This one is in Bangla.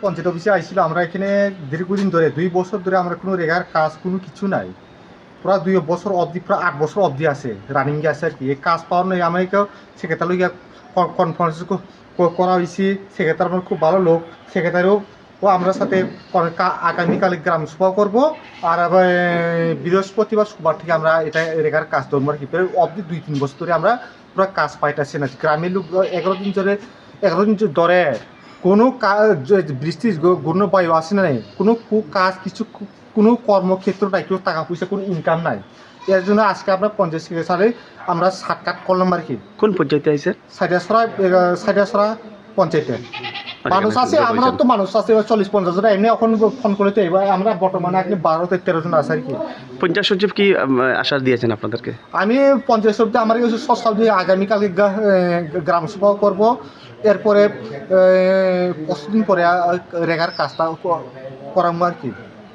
পঞ্চায়েত অফিসে আইছিল, আমরা এখানে দীর্ঘদিন ধরে 2 বছর ধরে আমরা কোনো রেগার কাজ কোনো কিছু নাই। পুরা 2 বছর অবধি, প্রায় 8 বছর অবধি আছে, রানিংয়ে আছে আর কি। এই কাজ পাওয়ার নয় আমাকে সেক্রেটারি লইয়া কনফারেন্স করা হয়েছে। সেক্রেটারি আমার খুব ভালো লোক, সেক্রেটারিও ও আমরা সাথে আগামীকালে গ্রাম সভা করবো। আর বৃহস্পতিবার সোমবার থেকে আমরা এটা রেগার কাজ ধরবো আর কি। অবধি 2-3 বছর ধরে আমরা পুরো কাজ পাইতেছি না। গ্রামের লোক 11 দিন ধরে কোনো কাজ, বৃষ্টির ঘূর্ণবায়ু আসে না, নাই কোনো কাজ কিছু, কোনো কর্মক্ষেত্র নাই, কেউ টাকা পয়সা কোনো ইনকাম নাই। এর জন্য আজকে আমরা পঞ্চায়েত সেক্রেটারি আমরা সাক্ষাৎ করলাম আর কি। কোন পর্যায়ে আছে? সাইডাসরা পঞ্চায়েতে মানুষ আছে, আমরাও তো মানুষ আছে 40-50 জন। এমনি এখন ফোন করে তো এবার আমরা বর্তমানে আপনি 12-13 জন আছে আর কি। পঞ্চায়েত সচিব কি আশ্বাস দিয়েছেন আপনাদেরকে? আমি পঞ্চায়েত সচিব আমার কাছে সব আগামীকালকে গ্রাম সভা করবো। এরপরে 5 দিন পরে রেগার কাজটা করাবো আর কি।